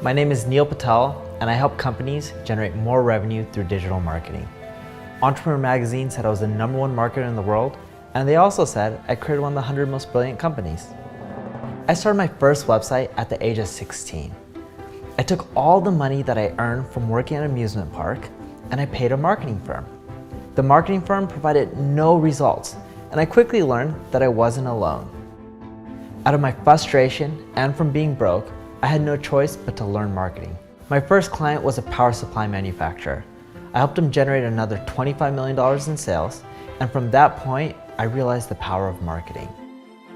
My name is Neil Patel, and I help companies generate more revenue through digital marketing. Entrepreneur Magazine said I was the #1 marketer in the world, and they also said I created one of the 100 most brilliant companies. I started my first website at the age of 16. I took all the money that I earned from working at an amusement park, and I paid a marketing firm. The marketing firm provided no results, and I quickly learned that I wasn't alone. Out of my frustration and from being broke, I had no choice but to learn marketing. My first client was a power supply manufacturer. I helped him generate another $25 million in sales, and from that point, I realized the power of marketing.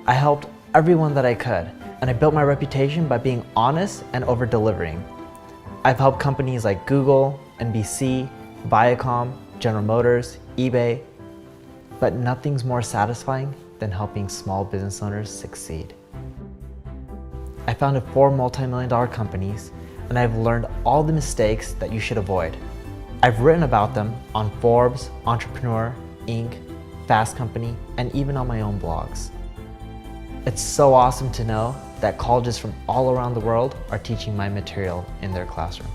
I helped everyone that I could, and I built my reputation by being honest and over-delivering. I've helped companies like Google, NBC, Viacom, General Motors, eBay, but nothing's more satisfying than helping small business owners succeed. I founded 4 multi-million-dollar companies, and I've learned all the mistakes that you should avoid. I've written about them on Forbes, Entrepreneur, Inc., Fast Company, and even on my own blogs. It's so awesome to know that colleges from all around the world are teaching my material in their classroom.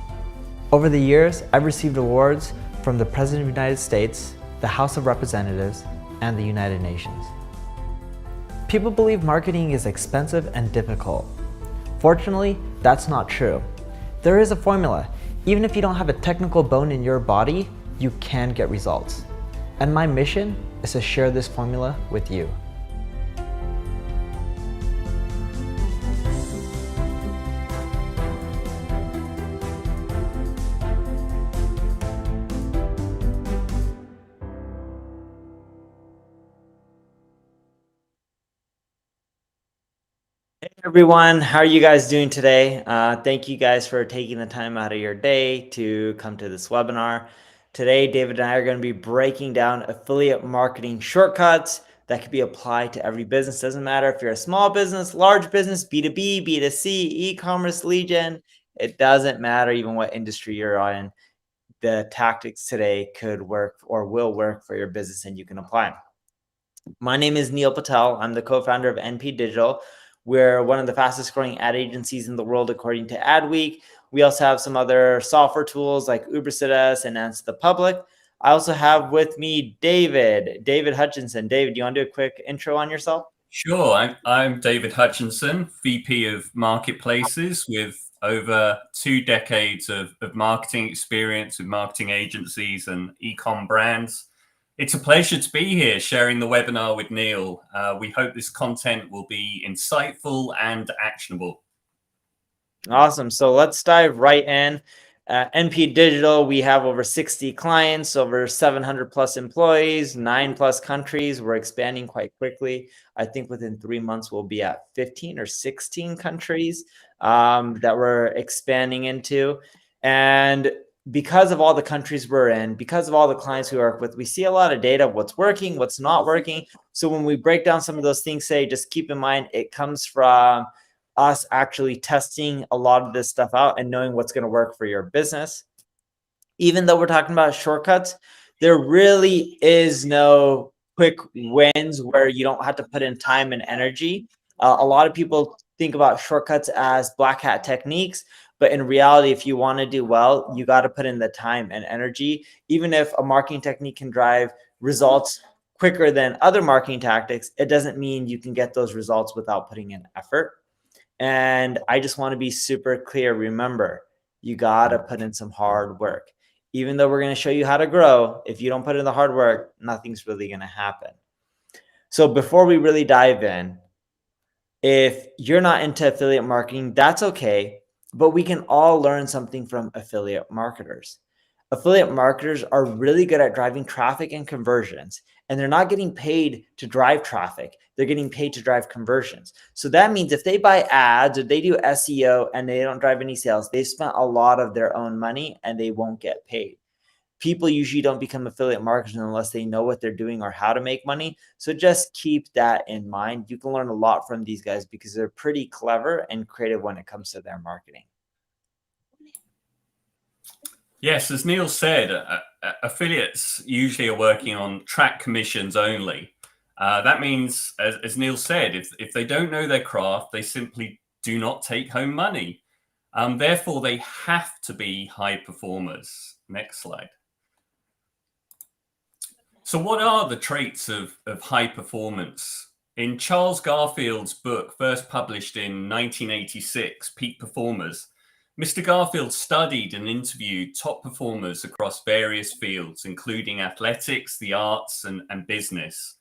Over the years, I've received awards from the President of the United States, the House of Representatives, and the United Nations. People believe marketing is expensive and difficult. Fortunately, that's not true. There is a formula. Even if you don't have a technical bone in your body, you can get results. And my mission is to share this formula with you. Hey everyone, how are you guys doing today? Thank you guys for taking the time out of your day to come to this webinar. Today, David and I are going to be breaking down affiliate marketing shortcuts that can be applied to every business. Doesn't matter if you're a small business, large business, B2B, B2C, e-commerce, lead gen. It doesn't matter even what industry you're in. The tactics today could work or will work for your business, and you can apply them. My name is Neil Patel. I'm the co-founder of NP Digital. We're one of the fastest growing ad agencies in the world, according to Adweek. We also have some other software tools like Ubersuggest and Answer the Public. I also have with me David Hutchinson. David, do you want to do a quick intro on yourself? Sure. I'm David Hutchinson, VP of Marketplaces with over 2 decades of marketing experience with marketing agencies and e-com brands. It's a pleasure to be here sharing the webinar with Neil. We hope this content will be insightful and actionable. Awesome. So let's dive right in. NP Digital, we have over 60 clients, over 700 plus employees, 9 plus countries. We're expanding quite quickly. I think within 3 months, we'll be at 15 or 16 countries that we're expanding into. And because of all the countries we're in, because of all the clients we work with, we see a lot of data of what's working, what's not working. So when we break down some of those things, just keep in mind, it comes from us actually testing a lot of this stuff out and knowing what's going to work for your business. Even though we're talking about shortcuts, there really is no quick wins where you don't have to put in time and energy. A lot of people think about shortcuts as black hat techniques, but in reality, if you want to do well, you got to put in the time and energy. Even if a marketing technique can drive results quicker than other marketing tactics, it doesn't mean you can get those results without putting in effort. And I just want to be super clear. Remember, you got to put in some hard work. Even though we're going to show you how to grow, if you don't put in the hard work, nothing's really going to happen. So before we really dive in, if you're not into affiliate marketing, that's okay, but we can all learn something from affiliate marketers. Affiliate marketers are really good at driving traffic and conversions, and they're not getting paid to drive traffic. They're getting paid to drive conversions. So that means if they buy ads or they do SEO and they don't drive any sales, they spent a lot of their own money and they won't get paid. People usually don't become affiliate marketers unless they know what they're doing or how to make money. So just keep that in mind. You can learn a lot from these guys because they're pretty clever and creative when it comes to their marketing. Yes, as Neil said, affiliates usually are working on track commissions only. That means, as Neil said, if they don't know their craft, they simply do not take home money. Therefore, they have to be high performers. Next slide. So what are the traits of high performance? In Charles Garfield's book, first published in 1986, Peak Performers, Mr. Garfield studied and interviewed top performers across various fields, including athletics, the arts, and business.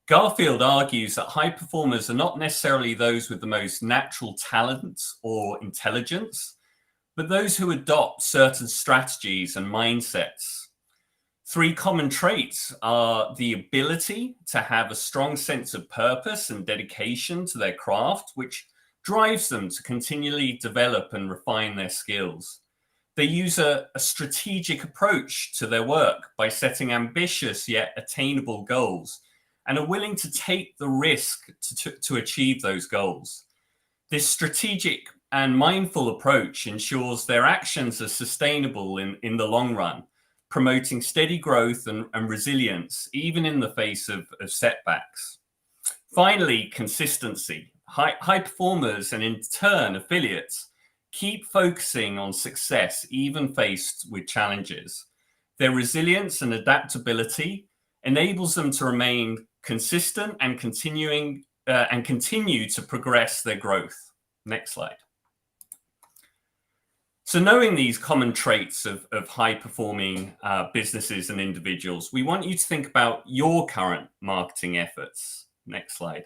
Garfield argues that high performers are not necessarily those with the most natural talent or intelligence, but those who adopt certain strategies and mindsets. Three common traits are the ability to have a strong sense of purpose and dedication to their craft, which drives them to continually develop and refine their skills. They use a strategic approach to their work by setting ambitious yet attainable goals and are willing to take the risk to achieve those goals. This strategic and mindful approach ensures their actions are sustainable in the long run, promoting steady growth and resilience, even in the face of setbacks. Finally, consistency. High performers and in turn affiliates keep focusing on success, even faced with challenges. Their resilience and adaptability enables them to remain consistent and continue to progress their growth. Next slide. So knowing these common traits of high-performing businesses and individuals, we want you to think about your current marketing efforts. Next slide.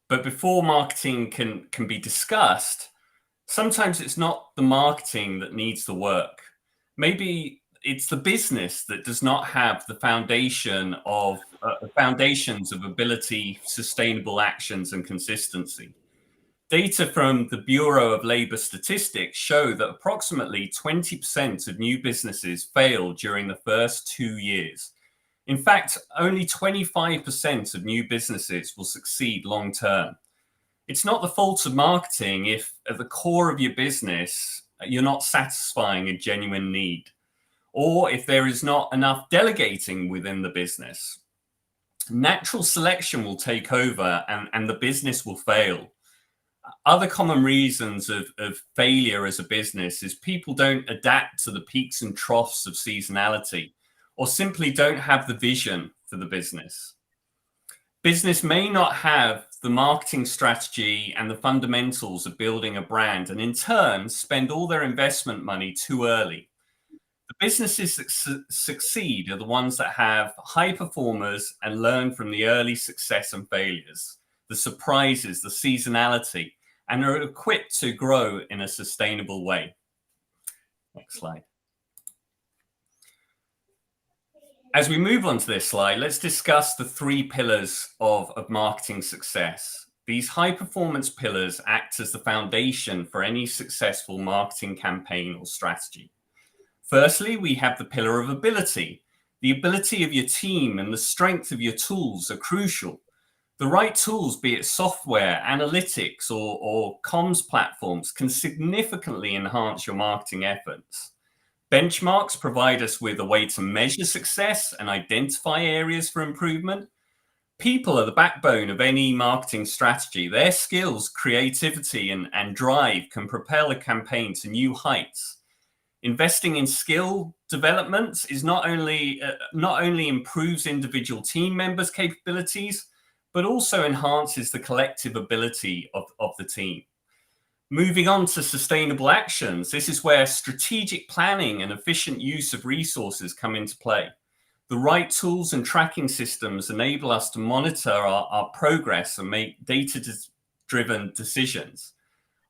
But before marketing can be discussed, sometimes it's not the marketing that needs the work. Maybe it's the business that does not have the foundations of ability, sustainable actions, and consistency. Data from the Bureau of Labor Statistics show that approximately 20% of new businesses fail during the first 2 years. In fact, only 25% of new businesses will succeed long term. It's not the fault of marketing if at the core of your business, you're not satisfying a genuine need, or if there is not enough delegating within the business. Natural selection will take over and the business will fail. Other common reasons of failure as a business is people don't adapt to the peaks and troughs of seasonality, or simply don't have the vision for the business. Business may not have the marketing strategy and the fundamentals of building a brand, and in turn spend all their investment money too early. The businesses that succeed are the ones that have high performers and learn from the early success and failures, the surprises, the seasonality, and are equipped to grow in a sustainable way. Next slide. As we move on to this slide, let's discuss the 3 pillars of marketing success. These high performance pillars act as the foundation for any successful marketing campaign or strategy. Firstly, we have the pillar of ability. The ability of your team and the strength of your tools are crucial. The right tools, be it software, analytics, or comms platforms, can significantly enhance your marketing efforts. Benchmarks provide us with a way to measure success and identify areas for improvement. People are the backbone of any marketing strategy. Their skills, creativity, and drive can propel a campaign to new heights. Investing in skill development is not only improves individual team members' capabilities, but also enhances the collective ability of the team. Moving on to sustainable actions, this is where strategic planning and efficient use of resources come into play. The right tools and tracking systems enable us to monitor our progress and make data-driven decisions.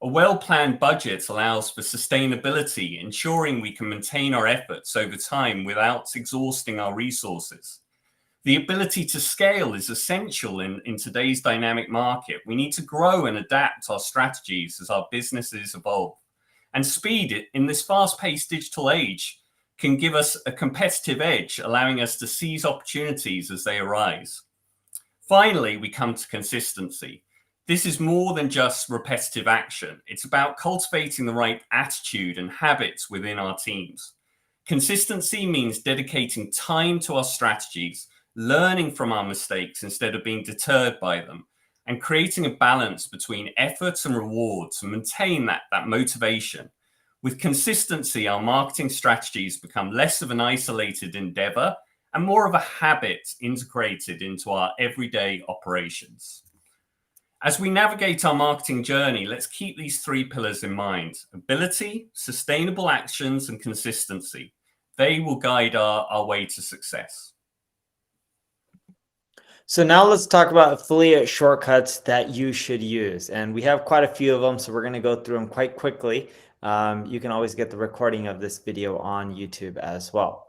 A well-planned budget allows for sustainability, ensuring we can maintain our efforts over time without exhausting our resources. The ability to scale is essential in today's dynamic market. We need to grow and adapt our strategies as our businesses evolve. And speed in this fast-paced digital age can give us a competitive edge, allowing us to seize opportunities as they arise. Finally, we come to consistency. This is more than just repetitive action. It's about cultivating the right attitude and habits within our teams. Consistency means dedicating time to our strategies, learning from our mistakes instead of being deterred by them, and creating a balance between efforts and rewards to maintain that motivation. With consistency, our marketing strategies become less of an isolated endeavor and more of a habit integrated into our everyday operations. As we navigate our marketing journey, let's keep these three pillars in mind: ability, sustainable actions, and consistency. They will guide our way to success. So now let's talk about affiliate shortcuts that you should use. And we have quite a few of them, so we're going to go through them quite quickly. You can always get the recording of this video on YouTube as well.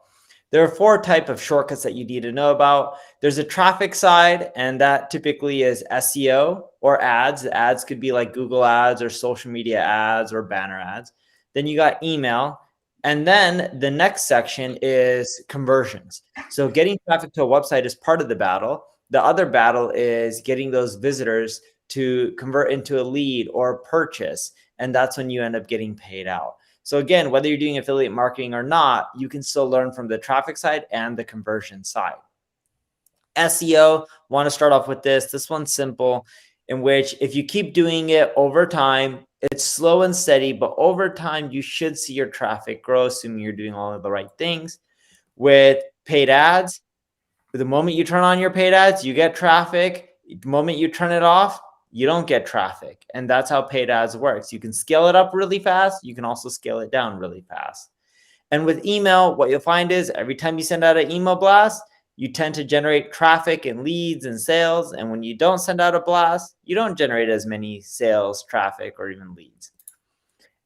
There are 4 types of shortcuts that you need to know about. There's a traffic side, and that typically is SEO or ads. The ads could be like Google ads or social media ads or banner ads. Then you got email. And then the next section is conversions. So getting traffic to a website is part of the battle. The other battle is getting those visitors to convert into a lead or purchase. And that's when you end up getting paid out. So again, whether you're doing affiliate marketing or not, you can still learn from the traffic side and the conversion side. SEO, want to start off with this. This one's simple, in which if you keep doing it over time, it's slow and steady, but over time, you should see your traffic grow, assuming you're doing all of the right things. With paid ads, the moment you turn on your paid ads, you get traffic. The moment you turn it off, you don't get traffic. And that's how paid ads works. You can scale it up really fast. You can also scale it down really fast. And with email, what you'll find is every time you send out an email blast, you tend to generate traffic and leads and sales. And when you don't send out a blast, you don't generate as many sales, traffic, or even leads.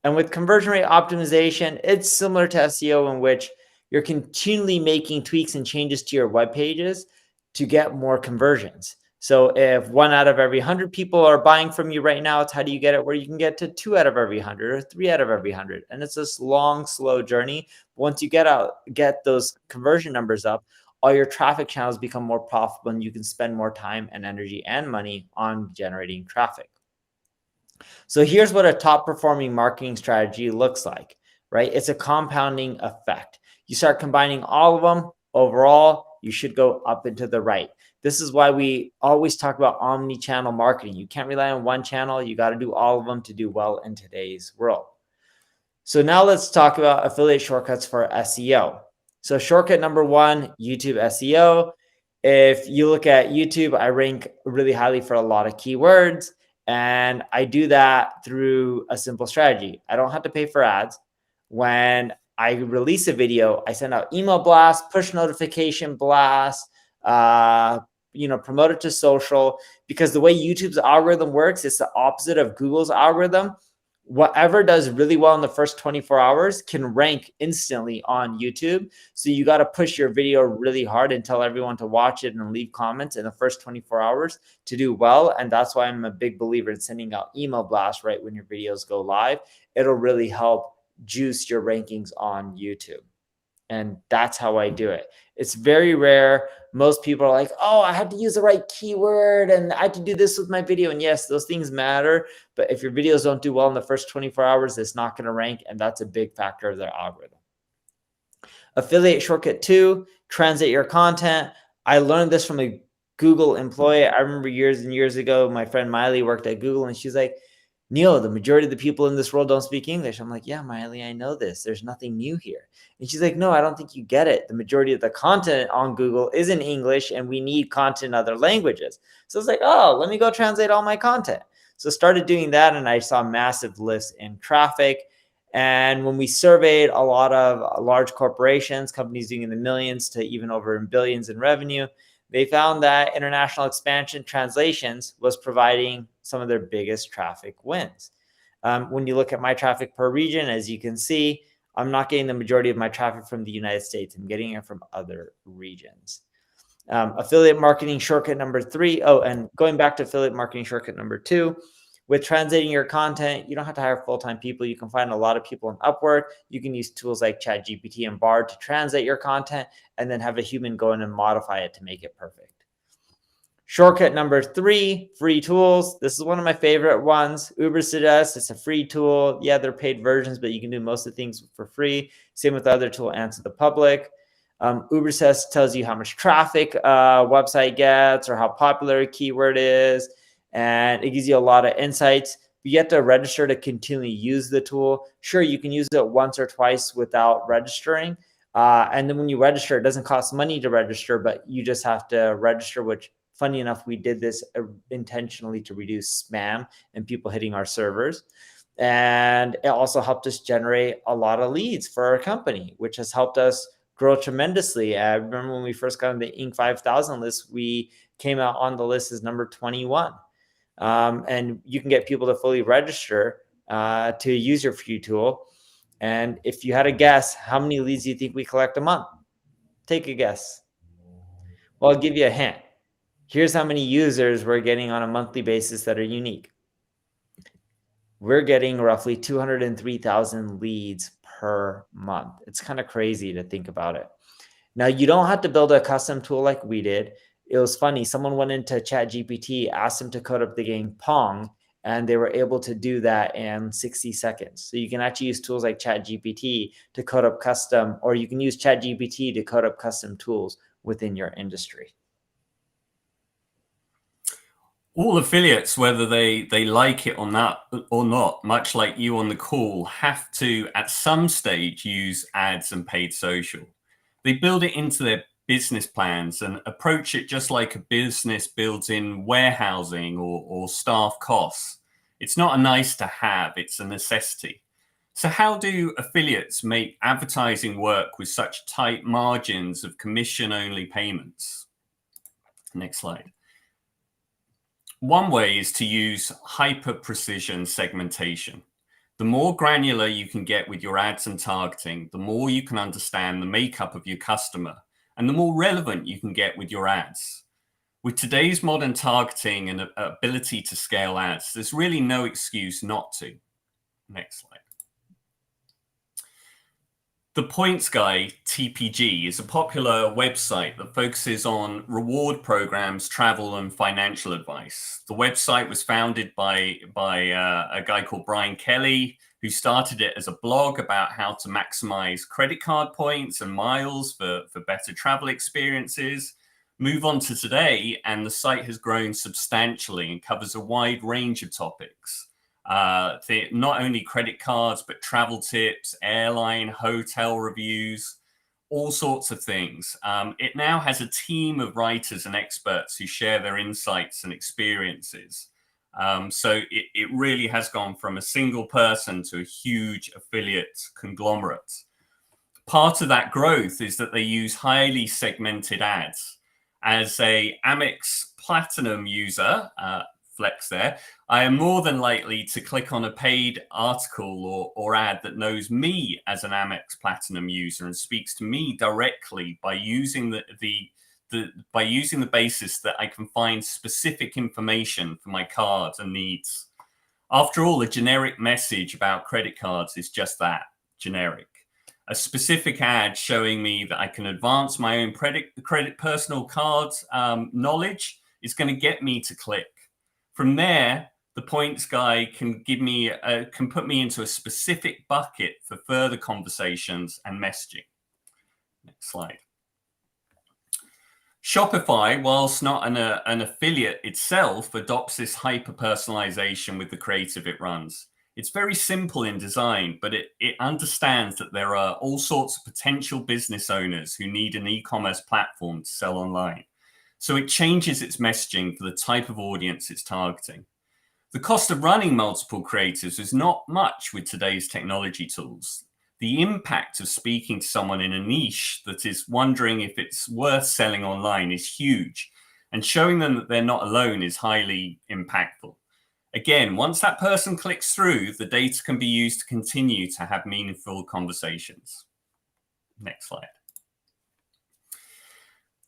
And with conversion rate optimization, it's similar to SEO, in which you're continually making tweaks and changes to your web pages to get more conversions. So if 1 out of every 100 people are buying from you right now, it's how do you get it where you can get to 2 out of every 100 or 3 out of every 100? And it's this long, slow journey. Once you get those conversion numbers up, all your traffic channels become more profitable, and you can spend more time and energy and money on generating traffic. So here's what a top performing marketing strategy looks like, right? It's a compounding effect. You start combining all of them. Overall, you should go up and to the right. This is why we always talk about omni-channel marketing. You can't rely on one channel. You got to do all of them to do well in today's world. So now let's talk about affiliate shortcuts for SEO. So shortcut number 1, YouTube SEO. If you look at YouTube, I rank really highly for a lot of keywords, and I do that through a simple strategy. I don't have to pay for ads. When I release a video, I send out email blasts, push notification blasts, promote it to social, because the way YouTube's algorithm works, it's the opposite of Google's algorithm. Whatever does really well in the first 24 hours can rank instantly on YouTube. So you got to push your video really hard and tell everyone to watch it and leave comments in the first 24 hours to do well. And that's why I'm a big believer in sending out email blasts right when your videos go live. It'll really help juice your rankings on YouTube. And that's how I do it. It's very rare. Most people are like, oh, I have to use the right keyword and I have to do this with my video. And yes, those things matter. But if your videos don't do well in the first 24 hours, it's not going to rank. And that's a big factor of their algorithm. Affiliate shortcut 2, translate your content. I learned this from a Google employee. I remember years and years ago, my friend Miley worked at Google, and she's like, Neil, the majority of the people in this world don't speak English. I'm like, yeah, Miley, I know this. There's nothing new here. And she's like, no, I don't think you get it. The majority of the content on Google is in English, and we need content in other languages. So it's like, oh, let me go translate all my content. So started doing that, and I saw massive lifts in traffic. And when we surveyed a lot of large corporations, companies doing in the millions to even over in billions in revenue, they found that international expansion translations was providing some of their biggest traffic wins. When you look at my traffic per region, as you can see, I'm not getting the majority of my traffic from the United States. I'm getting it from other regions. Affiliate marketing shortcut number 3. Oh, and going back to affiliate marketing shortcut number 2, with translating your content, you don't have to hire full-time people. You can find a lot of people on Upwork. You can use tools like ChatGPT and Bard to translate your content and then have a human go in and modify it to make it perfect. Shortcut number 3, free tools. This is one of my favorite ones. Ubersuggest, it's a free tool. Yeah, they're paid versions, but you can do most of the things for free. Same with the other tool, Answer the Public. Ubersuggest tells you how much traffic a website gets or how popular a keyword is. and it gives you a lot of insights. But you have to register to continually use the tool. Sure, you can use it once or twice without registering. And then when you register, it doesn't cost money to register, but you just have to register, which funny enough, we did this intentionally to reduce spam and people hitting our servers. And it also helped us generate a lot of leads for our company, which has helped us grow tremendously. I remember when we first got on the Inc. 5000 list, we came out on the list as number 21. And you can get people to fully register to use your free tool. And if you had a guess, how many leads do you think we collect a month? Take a guess. Well, I'll give you a hint. Here's how many users we're getting on a monthly basis that are unique. We're getting roughly 203,000 leads per month. It's kind of crazy to think about it. Now, you don't have to build a custom tool like we did. It was funny. Someone went into ChatGPT, asked them to code up the game Pong, and they were able to do that in 60 seconds. So you can actually use tools like ChatGPT to code up custom, or you can use ChatGPT to code up custom tools within your industry. All affiliates, whether they like it or not, much like you on the call, have to at some stage use ads and paid social. They build it into their business plans and approach it just like a business builds in warehousing or staff costs. It's not a nice to have, it's a necessity. So how do affiliates make advertising work with such tight margins of commission-only payments? Next slide. One way is to use hyper-precision segmentation. The more granular you can get with your ads and targeting, the more you can understand the makeup of your customer, and the more relevant you can get with your ads. With today's modern targeting and ability to scale ads, there's really no excuse not to. Next slide. The Points Guy, TPG, is a popular website that focuses on reward programs, travel, and financial advice. The website was founded by a guy called Brian Kelly, who started it as a blog about how to maximize credit card points and miles for better travel experiences. Move on to today, and the site has grown substantially and covers a wide range of topics. Not only credit cards, but travel tips, airline, hotel reviews, all sorts of things. It now has a team of writers and experts who share their insights and experiences. So it really has gone from a single person to a huge affiliate conglomerate. Part of that growth is that they use highly segmented ads. As a Amex Platinum user, flex there, I am more than likely to click on a paid article or ad that knows me as an Amex Platinum user and speaks to me directly by using the basis that I can find specific information for my cards and needs. After all, a generic message about credit cards is just that, generic. A specific ad showing me that I can advance my own credit personal card knowledge is going to get me to click. From there, the Points Guy can put me into a specific bucket for further conversations and messaging. Next slide. Shopify, whilst not an affiliate itself, adopts this hyper-personalization with the creative it runs. It's very simple in design, but it understands that there are all sorts of potential business owners who need an e-commerce platform to sell online. So it changes its messaging for the type of audience it's targeting. The cost of running multiple creatives is not much with today's technology tools. The impact of speaking to someone in a niche that is wondering if it's worth selling online is huge, and showing them that they're not alone is highly impactful. Again, once that person clicks through, the data can be used to continue to have meaningful conversations. Next slide.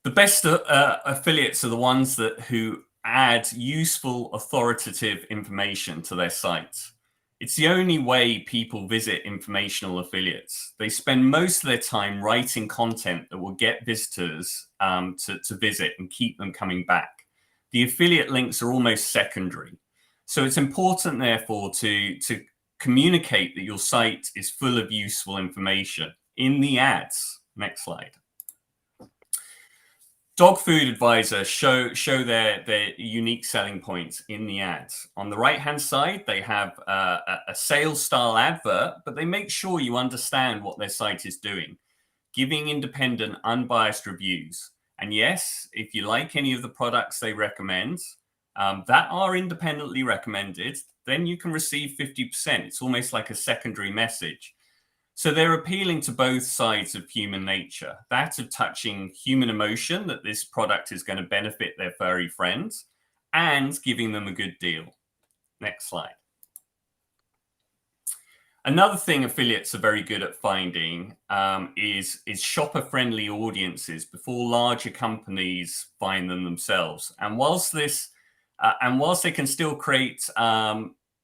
The best affiliates are the ones who add useful, authoritative information to their sites. It's the only way people visit informational affiliates. They spend most of their time writing content that will get visitors to visit and keep them coming back. The affiliate links are almost secondary. So it's important, therefore, to communicate that your site is full of useful information in the ads. Next slide. Dog Food Advisor show their unique selling points in the ads. On the right-hand side, they have a sales style advert, but they make sure you understand what their site is doing, giving independent, unbiased reviews. And yes, if you like any of the products they recommend that are independently recommended, then you can receive 50%. It's almost like a secondary message. So they're appealing to both sides of human nature, that of touching human emotion, that this product is going to benefit their furry friends, and giving them a good deal. Next slide. Another thing affiliates are very good at finding is shopper-friendly audiences before larger companies find them themselves. And whilst they can still create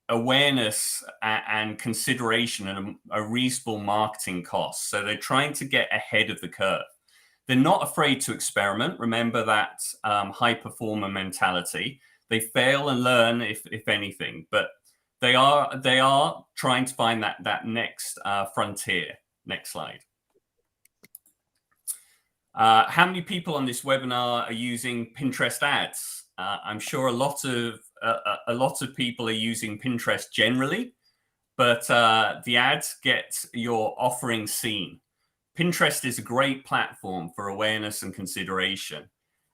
awareness and consideration and a reasonable marketing cost, so they're trying to get ahead of the curve. They're not afraid to experiment. Remember that high performer mentality. They fail and learn, if anything, but they are trying to find that next frontier. Next slide. How many people on this webinar are using Pinterest ads? I'm sure a lot of people are using Pinterest generally, but the ads get your offering seen. Pinterest is a great platform for awareness and consideration.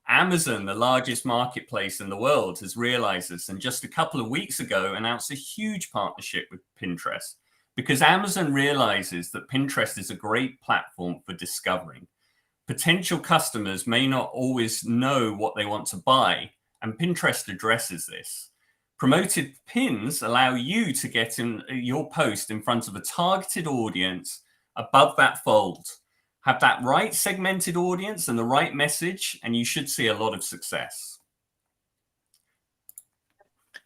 Amazon, the largest marketplace in the world, has realized this, and just a couple of weeks ago announced a huge partnership with Pinterest, because Amazon realizes that Pinterest is a great platform for discovering. Potential customers may not always know what they want to buy, and Pinterest addresses this. Promoted pins allow you to get in your post in front of a targeted audience above that fold. Have that right segmented audience and the right message, and you should see a lot of success.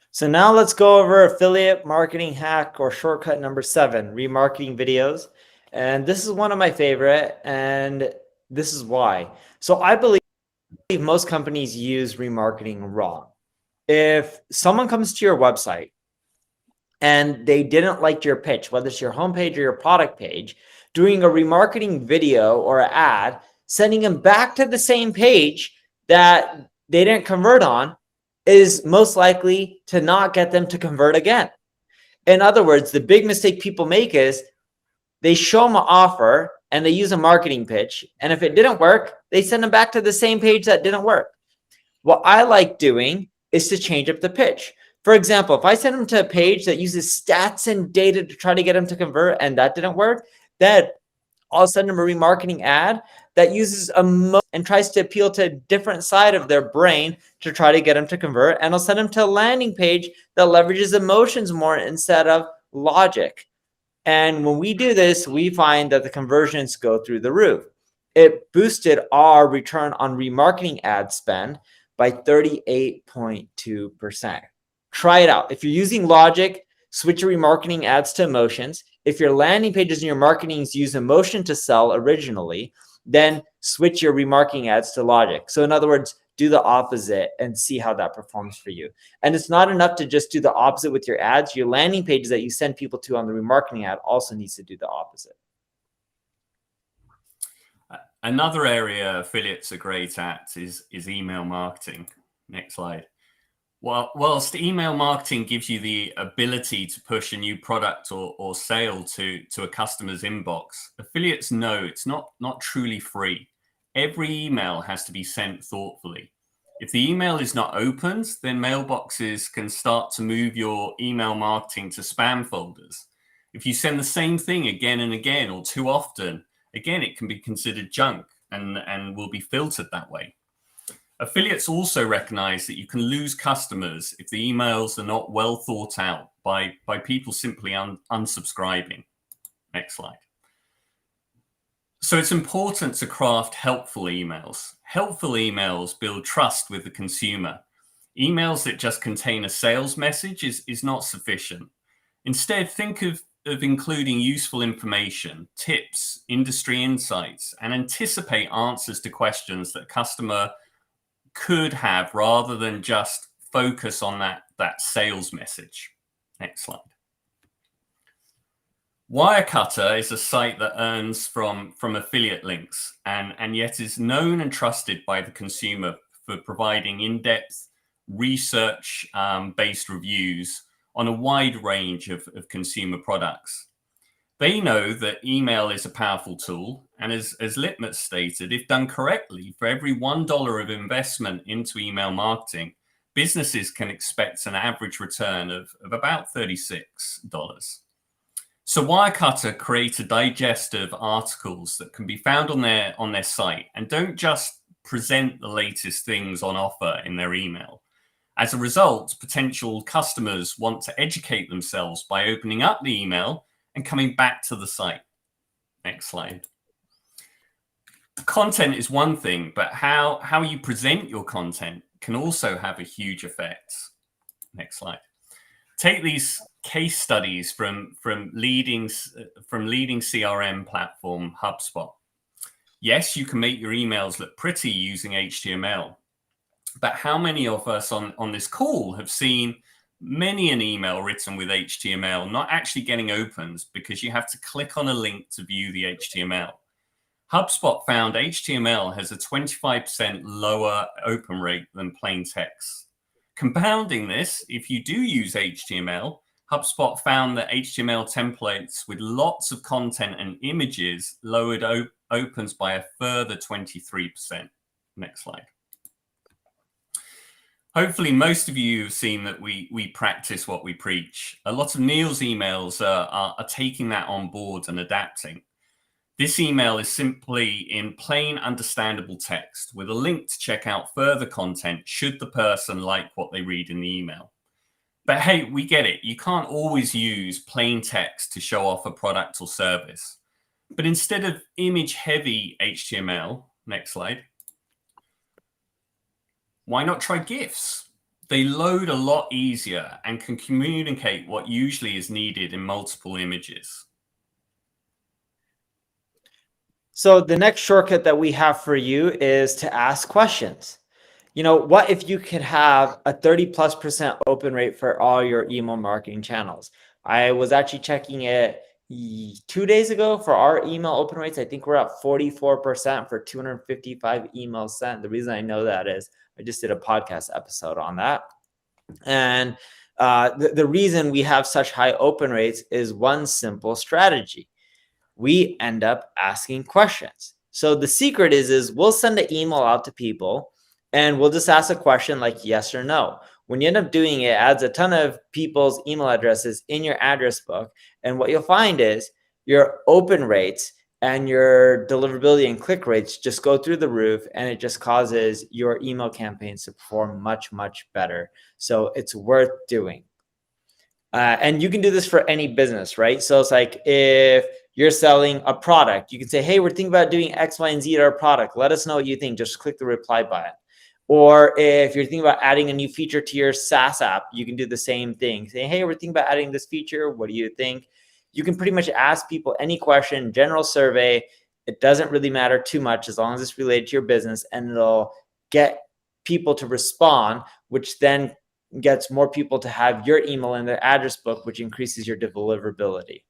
So now let's go over affiliate marketing hack or shortcut number 7, remarketing videos. And this is one of my favorite, and this is why. So I believe most companies use remarketing wrong. If someone comes to your website and they didn't like your pitch, whether it's your homepage or your product page, doing a remarketing video or an ad, sending them back to the same page that they didn't convert on is most likely to not get them to convert again. In other words, the big mistake people make is they show them an offer and they use a marketing pitch. And if it didn't work, they send them back to the same page that didn't work. What I like doing is to change up the pitch. For example, if I send them to a page that uses stats and data to try to get them to convert and that didn't work, then I'll send them a remarketing ad that uses and tries to appeal to a different side of their brain to try to get them to convert. And I'll send them to a landing page that leverages emotions more instead of logic. And when we do this, we find that the conversions go through the roof. It boosted our return on remarketing ad spend by 38.2%. Try it out. If you're using logic, switch your remarketing ads to emotions. If your landing pages and your marketings use emotion to sell originally, then switch your remarketing ads to logic. So in other words, do the opposite and see how that performs for you. And it's not enough to just do the opposite with your ads. Your landing pages that you send people to on the remarketing ad also needs to do the opposite. Another area affiliates are great at is email marketing. Next slide. Well, whilst email marketing gives you the ability to push a new product or sale to a customer's inbox, affiliates know it's not truly free. Every email has to be sent thoughtfully. If the email is not opened, then mailboxes can start to move your email marketing to spam folders. If you send the same thing again and again or too often, again, it can be considered junk and will be filtered that way. Affiliates also recognize that you can lose customers if the emails are not well thought out by people simply unsubscribing. Next slide. So it's important to craft helpful emails. Helpful emails build trust with the consumer. Emails that just contain a sales message is not sufficient. Instead, think of including useful information, tips, industry insights, and anticipate answers to questions that customer could have rather than just focus on that sales message. Next slide. Wirecutter is a site that earns from affiliate links and yet is known and trusted by the consumer for providing in-depth research based reviews on a wide range of consumer products. They know that email is a powerful tool, and as Litmus stated, if done correctly, for every $1 of investment into email marketing, businesses can expect an average return of about $36. So Wirecutter create a digest of articles that can be found on their site and don't just present the latest things on offer in their email. As a result, potential customers want to educate themselves by opening up the email and coming back to the site. Next slide. Content is one thing, but how you present your content can also have a huge effect. Next slide. Take these case studies from leading CRM platform HubSpot. Yes, you can make your emails look pretty using HTML, but how many of us on this call have seen many an email written with HTML not actually getting opened because you have to click on a link to view the HTML? HubSpot found HTML has a 25% lower open rate than plain text. Compounding this, if you do use HTML, HubSpot found that HTML templates with lots of content and images lowered opens by a further 23%. Next slide. Hopefully, most of you have seen that we practice what we preach. A lot of Neil's emails are taking that on board and adapting. This email is simply in plain, understandable text with a link to check out further content should the person like what they read in the email. But hey, we get it. You can't always use plain text to show off a product or service. But instead of image-heavy HTML, next slide, why not try GIFs? They load a lot easier and can communicate what usually is needed in multiple images. So the next shortcut that we have for you is to ask questions. You know, what if you could have a 30+% open rate for all your email marketing channels? I was actually checking it 2 days ago for our email open rates. I think we're at 44% for 255 emails sent. The reason I know that is I just did a podcast episode on that. And the reason we have such high open rates is one simple strategy. We end up asking questions. So the secret is we'll send an email out to people and we'll just ask a question like yes or no. When you end up doing it, it adds a ton of people's email addresses in your address book. And what you'll find is your open rates and your deliverability and click rates just go through the roof, and it just causes your email campaigns to perform much, much better. So it's worth doing. And you can do this for any business, right? So it's like if you're selling a product, you can say, hey, we're thinking about doing X, Y, and Z to our product. Let us know what you think. Just click the reply button. Or if you're thinking about adding a new feature to your SaaS app, you can do the same thing. Say, hey, we're thinking about adding this feature. What do you think? You can pretty much ask people any question, general survey. It doesn't really matter too much as long as it's related to your business, and it'll get people to respond, which then gets more people to have your email in their address book, which increases your deliverability.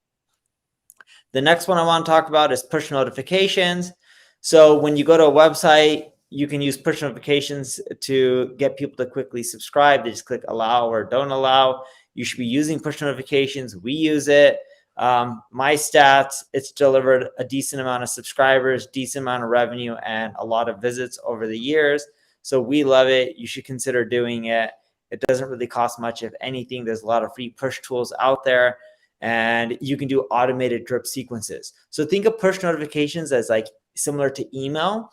The next one I want to talk about is push notifications. So when you go to a website, you can use push notifications to get people to quickly subscribe. They just click allow or don't allow. You should be using push notifications. We use it. My stats, it's delivered a decent amount of subscribers, decent amount of revenue, and a lot of visits over the years. So we love it. You should consider doing it. It doesn't really cost much, if anything. There's a lot of free push tools out there, and you can do automated drip sequences. So think of push notifications as like similar to email,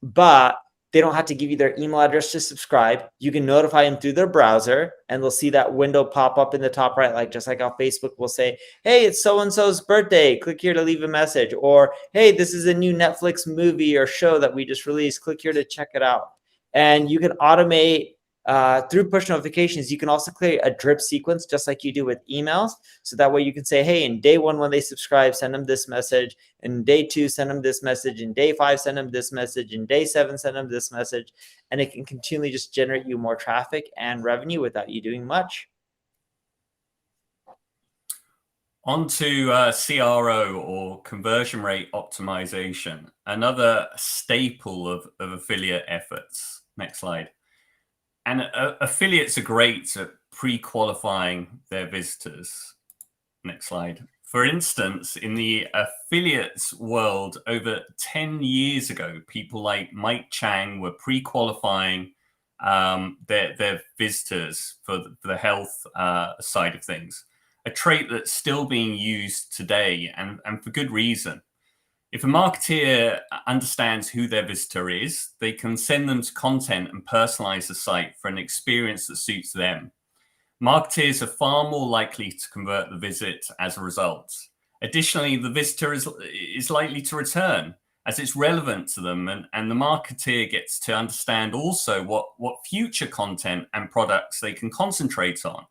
but they don't have to give you their email address to subscribe. You can notify them through their browser, and they'll see that window pop up in the top right, like just like how Facebook will say, hey, it's so-and-so's birthday. Click here to leave a message. Or, hey, this is a new Netflix movie or show that we just released. Click here to check it out. And you can automate through push notifications. You can also create a drip sequence just like you do with emails. So that way you can say, hey, in day 1, when they subscribe, send them this message. In day 2, send them this message. In day 5, send them this message. In day 7, send them this message. And it can continually just generate you more traffic and revenue without you doing much. On to CRO, or conversion rate optimization, another staple of affiliate efforts. Next slide. And affiliates are great at pre-qualifying their visitors. Next slide. For instance, in the affiliates world, over 10 years ago, people like Mike Chang were pre-qualifying their visitors for the health side of things. A trait that's still being used today, and for good reason. If a marketeer understands who their visitor is, they can send them to content and personalize the site for an experience that suits them. Marketeers are far more likely to convert the visit as a result. Additionally, the visitor is likely to return as it's relevant to them, and the marketeer gets to understand also what future content and products they can concentrate on.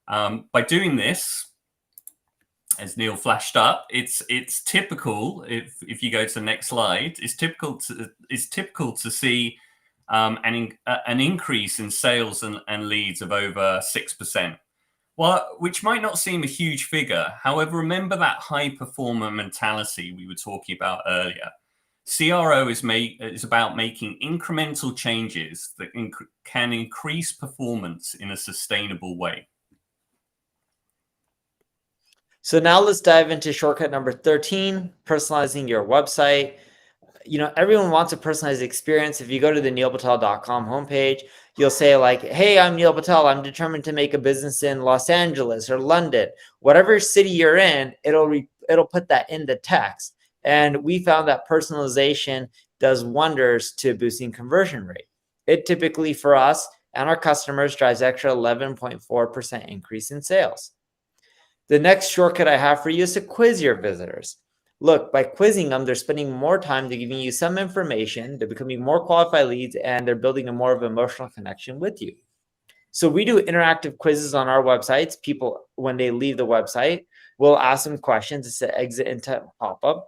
By doing this, as Neil flashed up, it's typical. If you go to the next slide, it's typical to see an increase in sales and leads of over 6%. Which might not seem a huge figure. However, remember that high performer mentality we were talking about earlier. CRO is about making incremental changes that can increase performance in a sustainable way. So now let's dive into shortcut number 13, personalizing your website. You know, everyone wants a personalized experience. If you go to the neilpatel.com homepage, you'll say like, hey, I'm Neil Patel. I'm determined to make a business in Los Angeles or London. Whatever city you're in, it'll put that in the text. And we found that personalization does wonders to boosting conversion rate. It typically, for us and our customers, drives extra 11.4% increase in sales. The next shortcut I have for you is to quiz your visitors. Look, by quizzing them, they're spending more time, they're giving you some information, they're becoming more qualified leads, and they're building a more of an emotional connection with you. So we do interactive quizzes on our websites. People, when they leave the website, we'll ask them questions. It's an exit intent pop-up.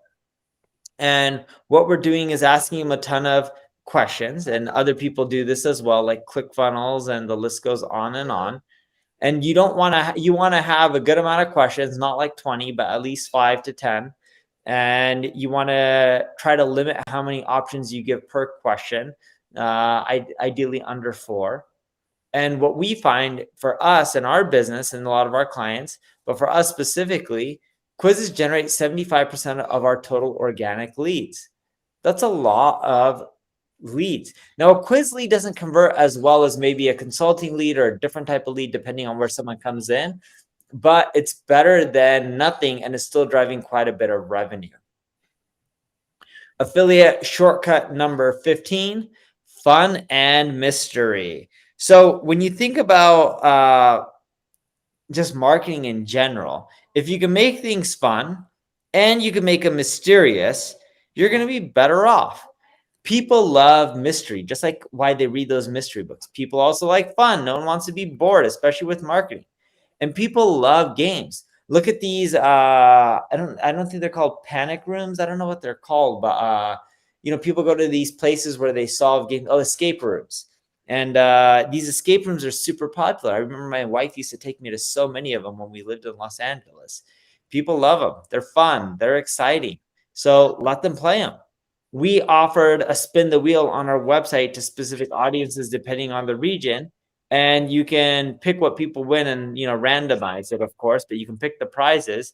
And what we're doing is asking them a ton of questions, and other people do this as well, like ClickFunnels, and the list goes on and on. And you want to have a good amount of questions, not like 20, but at least 5 to 10. And you want to try to limit how many options you give per question, ideally under 4. And what we find for us and our business and a lot of our clients, but for us specifically, quizzes generate 75% of our total organic leads. That's a lot of leads. Now, a quiz lead doesn't convert as well as maybe a consulting lead or a different type of lead, depending on where someone comes in, but it's better than nothing, and it's still driving quite a bit of revenue. Affiliate shortcut number 15, fun and mystery. So when you think about just marketing in general, if you can make things fun and you can make them mysterious, you're going to be better off. People love mystery, just like why they read those mystery books. People also like fun. No one wants to be bored, especially with marketing. And people love games. Look at these. I don't think they're called panic rooms. I don't know what they're called, but you know, people go to these places where they solve games. Oh, escape rooms. And these escape rooms are super popular. I remember my wife used to take me to so many of them when we lived in Los Angeles. People love them. They're fun. They're exciting. So let them play them. We offered a spin the wheel on our website to specific audiences depending on the region. And you can pick what people win and, you know, randomize it, of course, but you can pick the prizes.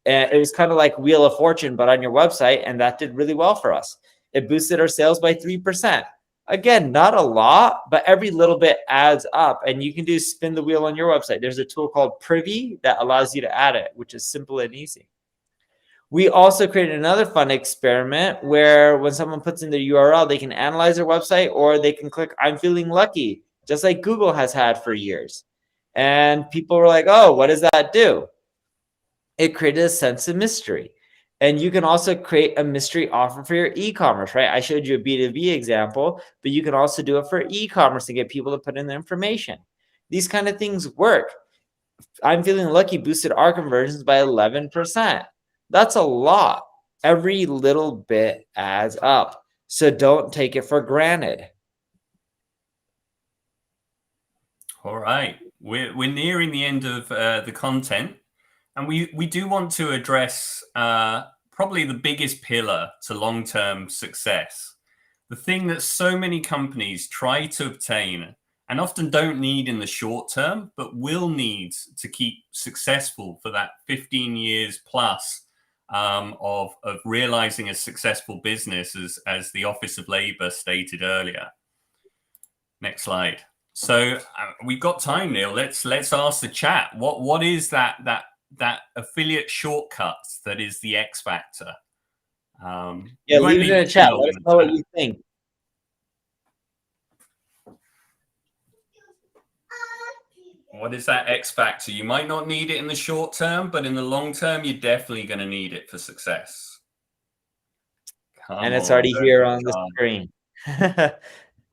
And it was kind of like Wheel of Fortune, but on your website. And that did really well for us. It boosted our sales by 3%. Again, not a lot, but every little bit adds up. And you can do spin the wheel on your website. There's a tool called Privy that allows you to add it, which is simple and easy. We also created another fun experiment where when someone puts in their URL, they can analyze their website, or they can click I'm feeling lucky, just like Google has had for years. And people were like, oh, what does that do? It created a sense of mystery. And you can also create a mystery offer for your e-commerce, right? I showed you a B2B example, but you can also do it for e-commerce to get people to put in their information. These kind of things work. I'm feeling lucky boosted our conversions by 11%. That's a lot. Every little bit adds up. So don't take it for granted. All right. We're nearing the end of the content. And we do want to address probably the biggest pillar to long-term success. The thing that so many companies try to obtain and often don't need in the short term, but will need to keep successful for that 15 years plus of realizing a successful business, as the Office of Labor stated earlier. Next slide. So we've got time, Neil. Let's ask the chat. What is that affiliate shortcut that is the X factor? Yeah, leave it in the chat. Let us know what you think. What is that X factor? You might not need it in the short term, but in the long term, you're definitely going to need it for success. And it's already here on the screen.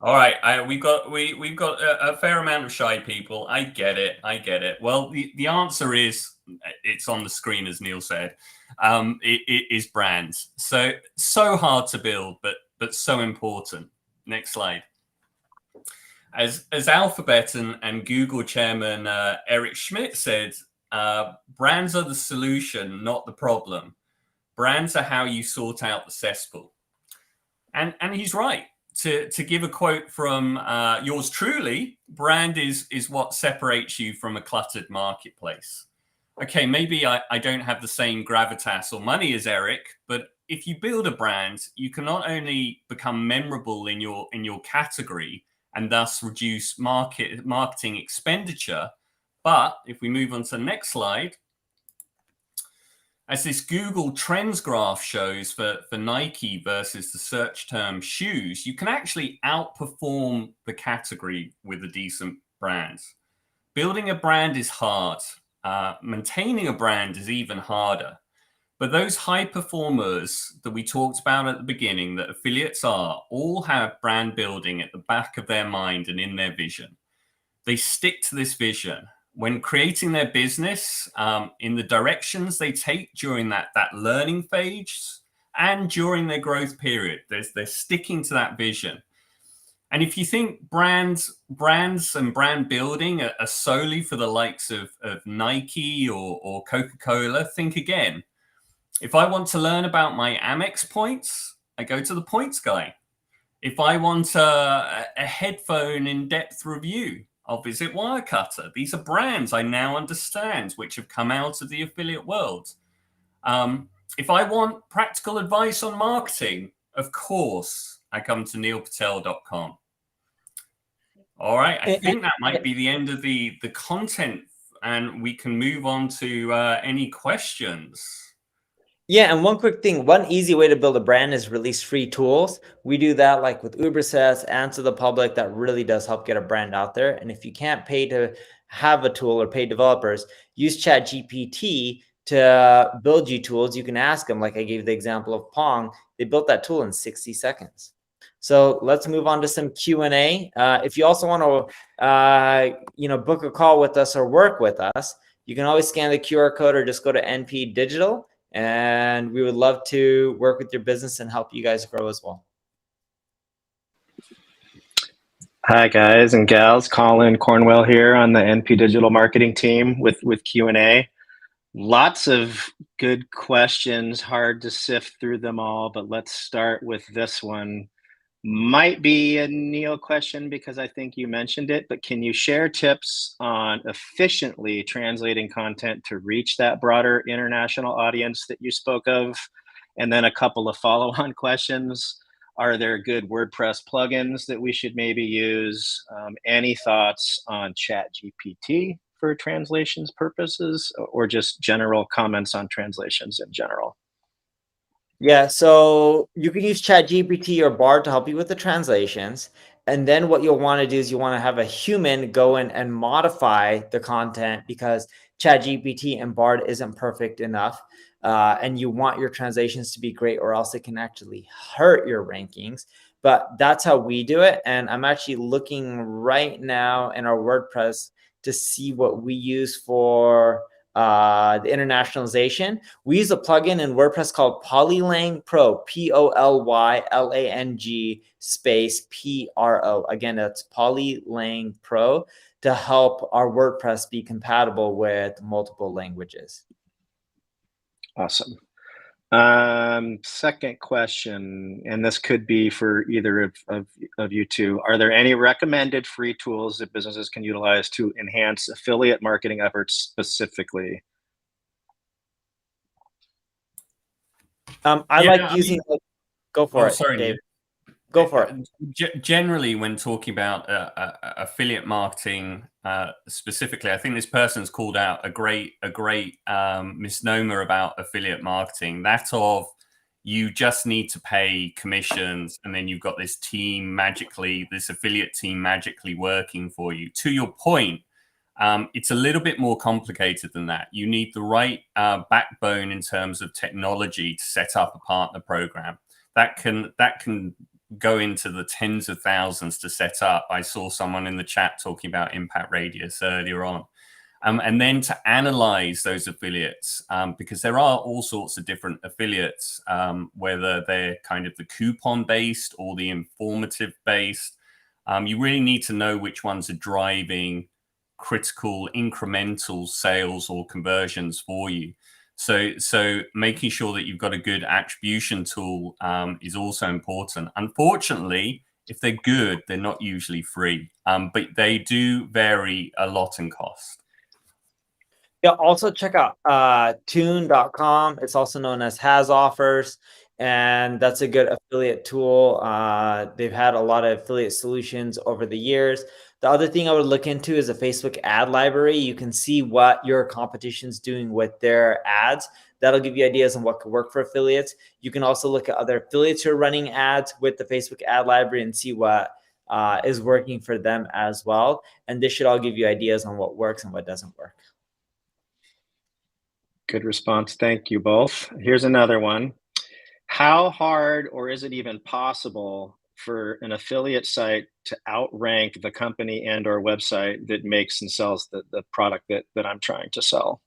All right, we've got a fair amount of shy people. I get it. Well, the answer is, it's on the screen, as Neil said. It is brands. So hard to build, but so important. Next slide. As Alphabet and Google chairman Eric Schmidt said, brands are the solution, not the problem. Brands are how you sort out the cesspool. And he's right. To give a quote from yours truly, brand is what separates you from a cluttered marketplace. Okay, maybe I don't have the same gravitas or money as Eric, but if you build a brand, you can not only become memorable in your category and thus reduce marketing expenditure, but if we move on to the next slide, as this Google Trends graph shows for Nike versus the search term shoes, you can actually outperform the category with a decent brand. Building a brand is hard. Maintaining a brand is even harder. But those high performers that we talked about at the beginning, that affiliates are, all have brand building at the back of their mind and in their vision. They stick to this vision. When creating their business, in the directions they take during that learning phase and during their growth period, they're sticking to that vision. And if you think brands and brand building are solely for the likes of Nike or Coca-Cola, think again. If I want to learn about my Amex points, I go to the points guy. If I want a headphone in-depth review, I'll visit Wirecutter. These are brands I now understand, which have come out of the affiliate world. If I want practical advice on marketing, of course, I come to neilpatel.com. All right, I think that might be the end of the content, and we can move on to any questions. Yeah, and one quick thing, one easy way to build a brand is release free tools. We do that like with Ubersuggest, Answer the Public. That really does help get a brand out there. And if you can't pay to have a tool or pay developers, use ChatGPT to build you tools. You can ask them, like I gave the example of Pong. They built that tool in 60 seconds. So let's move on to some Q&A. If you also want to, book a call with us or work with us, you can always scan the QR code or just go to NP Digital. And we would love to work with your business and help you guys grow as well. Hi, guys and gals. Colin Cornwell here on the NP Digital Marketing team with Q&A. Lots of good questions, hard to sift through them all, but let's start with this one. Might be a Neil question because I think you mentioned it, but can you share tips on efficiently translating content to reach that broader international audience that you spoke of? And then a couple of follow-on questions. Are there good WordPress plugins that we should maybe use? Any thoughts on ChatGPT for translations purposes, or just general comments on translations in general? Yeah, so you can use ChatGPT or Bard to help you with the translations. And then what you'll want to do is you want to have a human go in and modify the content, because ChatGPT and Bard isn't perfect enough. And you want your translations to be great, or else it can actually hurt your rankings. But that's how we do it. And I'm actually looking right now in our WordPress to see what we use for the internationalization. We use a plugin in WordPress called Polylang Pro, Polylang space Pro. Again, that's Polylang Pro, to help our WordPress be compatible with multiple languages. Awesome. Second question, and this could be for either of you two. Are there any recommended free tools that businesses can utilize to enhance affiliate marketing efforts specifically? I like using. Go for it, sorry, Dave. Go for it. Generally, when talking about affiliate marketing specifically, I think this person's called out a great misnomer about affiliate marketing. That of you just need to pay commissions, and then you've got this affiliate team magically working for you. To your point, it's a little bit more complicated than that. You need the right backbone in terms of technology to set up a partner program. That can go into the tens of thousands to set up. I saw someone in the chat talking about Impact Radius earlier on. And then to analyze those affiliates, because there are all sorts of different affiliates, whether they're kind of the coupon based or the informative based. You really need to know which ones are driving critical incremental sales or conversions for you. So making sure that you've got a good attribution tool is also important. Unfortunately, if they're good, they're not usually free, but they do vary a lot in cost. Yeah, also check out tune.com. It's also known as Has Offers, and that's a good affiliate tool. They've had a lot of affiliate solutions over the years. The other thing I would look into is a Facebook ad library. You can see what your competition's doing with their ads. That'll give you ideas on what could work for affiliates. You can also look at other affiliates who are running ads with the Facebook ad library and see what is working for them as well. And this should all give you ideas on what works and what doesn't work. Good response. Thank you both. Here's another one. How hard, or is it even possible, for an affiliate site to outrank the company and or website that makes and sells the product that I'm trying to sell?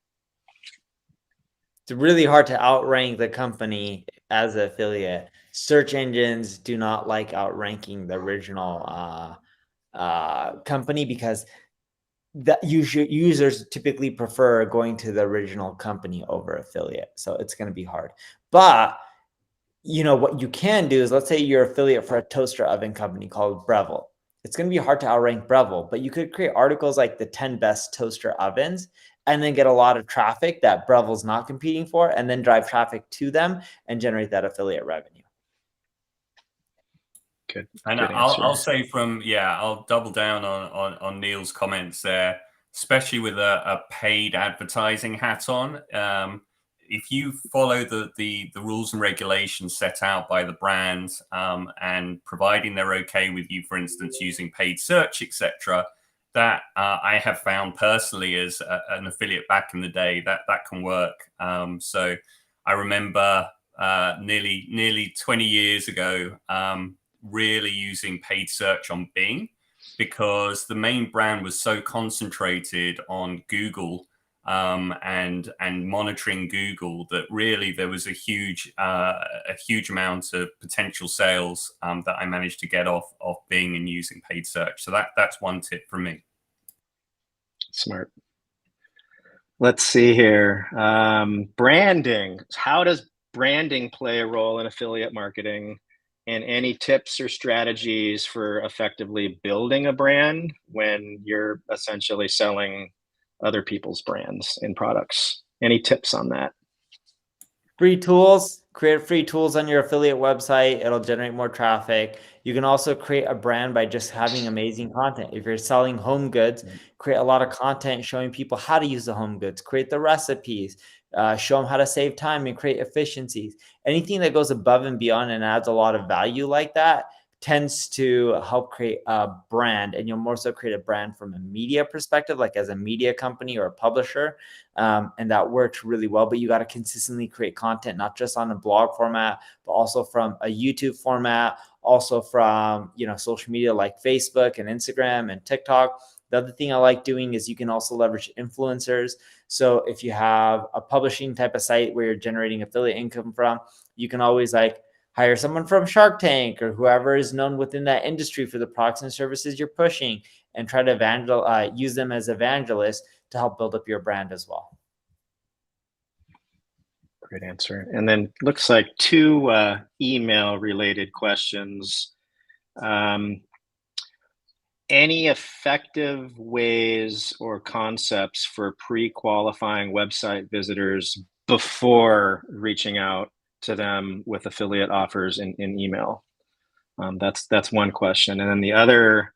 It's really hard to outrank the company as an affiliate. Search engines do not like outranking the original company, because that users typically prefer going to the original company over affiliate. So it's going to be hard. But you know what you can do is, let's say you're affiliate for a toaster oven company called Breville. It's going to be hard to outrank Breville, but you could create articles like the 10 best toaster ovens and then get a lot of traffic that Breville's not competing for, and then drive traffic to them and generate that affiliate revenue. Good. And I'll say I'll double down on Neil's comments there, especially with a paid advertising hat on. If you follow the rules and regulations set out by the brand, and providing they're okay with you, for instance, using paid search, etc., that I have found personally as an affiliate back in the day that can work. So I remember nearly 20 years ago, really using paid search on Bing, because the main brand was so concentrated on Google and monitoring Google that really there was a huge amount of potential sales that I managed to get off Bing and using paid search. So that's one tip from me. Smart. Let's see here. Branding. How does branding play a role in affiliate marketing? And any tips or strategies for effectively building a brand when you're essentially selling other people's brands and products? Any tips on that? Free tools. Create free tools on your affiliate website. It'll generate more traffic. You can also create a brand by just having amazing content. If you're selling home goods, create a lot of content showing people how to use the home goods, create the recipes, show them how to save time and create efficiencies. Anything that goes above and beyond and adds a lot of value like that tends to help create a brand. And you'll more so create a brand from a media perspective, like as a media company or a publisher. And that works really well, but you got to consistently create content, not just on a blog format, but also from a YouTube format, also from, social media like Facebook and Instagram and TikTok. The other thing I like doing is you can also leverage influencers. So if you have a publishing type of site where you're generating affiliate income from, you can always hire someone from Shark Tank or whoever is known within that industry for the products and services you're pushing, and try to use them as evangelists to help build up your brand as well. Great answer. And then looks like two email related questions. Any effective ways or concepts for pre-qualifying website visitors before reaching out to them with affiliate offers in email? That's one question. And then the other,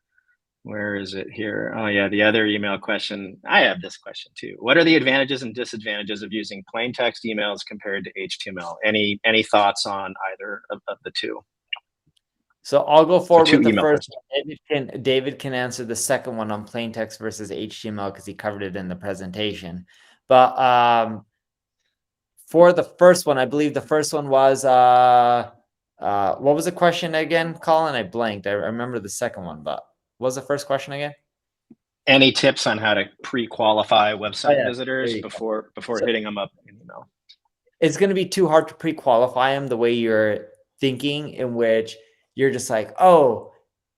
where is it here? Oh yeah, the other email question. I have this question too. What are the advantages and disadvantages of using plain text emails compared to HTML? Any thoughts on either of the two? So I'll go forward two with the email first one. David can answer the second one on plain text versus HTML because he covered it in the presentation. But for the first one, I believe the first one was what was the question again, Colin? I blanked. I remember the second one, but what was the first question again? Any tips on how to pre-qualify website visitors before hitting them up in email? It's going to be too hard to pre-qualify them the way you're thinking, in which you're just like, oh,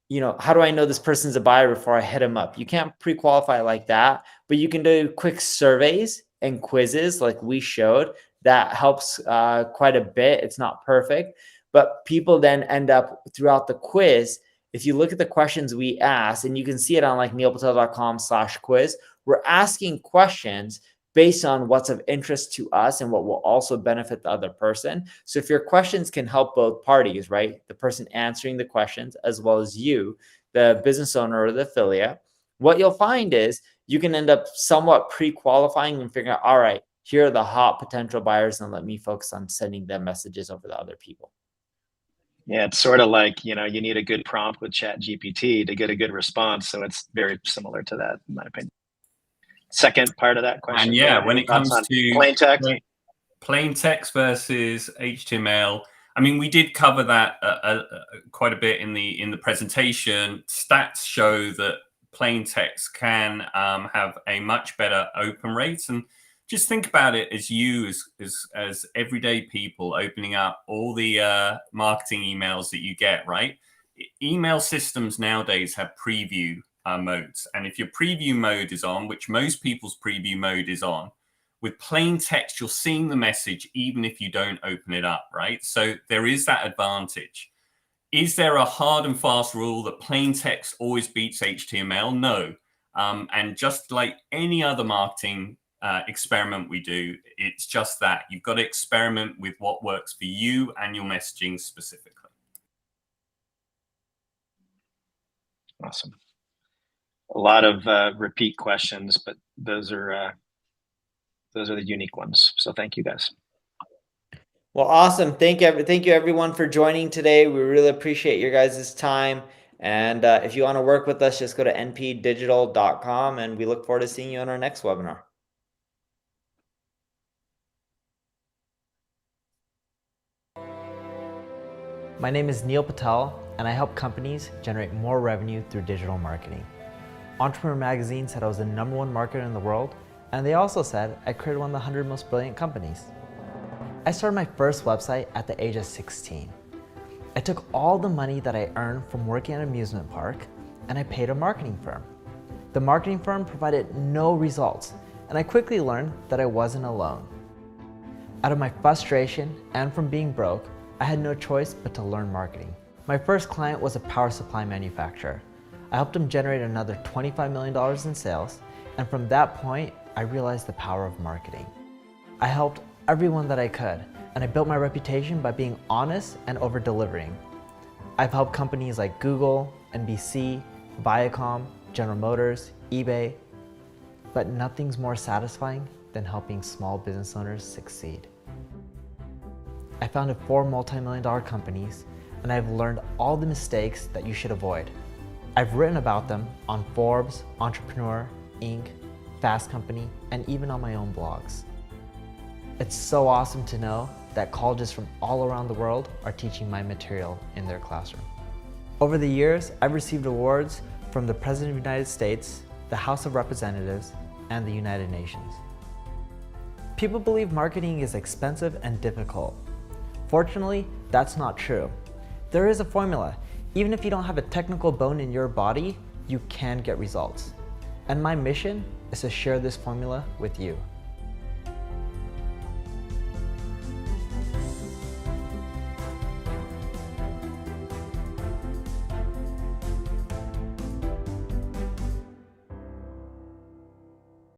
you know, how do I know this person's a buyer before I hit them up? You can't pre-qualify like that, but you can do quick surveys and quizzes like we showed. That helps quite a bit. It's not perfect, but people then end up throughout the quiz. If you look at the questions we ask, and you can see it on like neilpatel.com/quiz, we're asking questions based on what's of interest to us and what will also benefit the other person. So if your questions can help both parties, right? The person answering the questions, as well as you, the business owner or the affiliate, what you'll find is you can end up somewhat pre-qualifying and figuring out, all right, here are the hot potential buyers, and let me focus on sending them messages over to other people. Yeah, it's sort of like, you know, you need a good prompt with ChatGPT to get a good response. So it's very similar to that, in my opinion. Second part of that question. And yeah, when it comes to plain text versus HTML, I mean, we did cover that quite a bit in the presentation. Stats show that plain text can have a much better open rate. And just think about it as you, as everyday people opening up all the marketing emails that you get, right? Email systems nowadays have preview modes. And if your preview mode is on, which most people's preview mode is on, with plain text, you're seeing the message even if you don't open it up, right? So there is that advantage. Is there a hard and fast rule that plain text always beats HTML? No. And just like any other marketing experiment we do, it's just that. You've got to experiment with what works for you and your messaging specifically. Awesome. A lot of repeat questions, but those are the unique ones. So thank you, guys. Well, awesome. Thank you everyone for joining today. We really appreciate your guys' time. And if you want to work with us, just go to npdigital.com, and we look forward to seeing you on our next webinar. My name is Neil Patel, and I help companies generate more revenue through digital marketing. Entrepreneur Magazine said I was the #1 marketer in the world, and they also said I created one of the 100 most brilliant companies. I started my first website at the age of 16. I took all the money that I earned from working at an amusement park, and I paid a marketing firm. The marketing firm provided no results, and I quickly learned that I wasn't alone. Out of my frustration and from being broke, I had no choice but to learn marketing. My first client was a power supply manufacturer. I helped him generate another $25 million in sales, and from that point, I realized the power of marketing. I helped everyone that I could, and I built my reputation by being honest and over-delivering. I've helped companies like Google, NBC, Viacom, General Motors, eBay, but nothing's more satisfying than helping small business owners succeed. I founded 4 multi-million-dollar companies, and I've learned all the mistakes that you should avoid. I've written about them on Forbes, Entrepreneur, Inc., Fast Company, and even on my own blogs. It's so awesome to know that colleges from all around the world are teaching my material in their classroom. Over the years, I've received awards from the President of the United States, the House of Representatives, and the United Nations. People believe marketing is expensive and difficult. Fortunately, that's not true. There is a formula. Even if you don't have a technical bone in your body, you can get results. And my mission is to share this formula with you.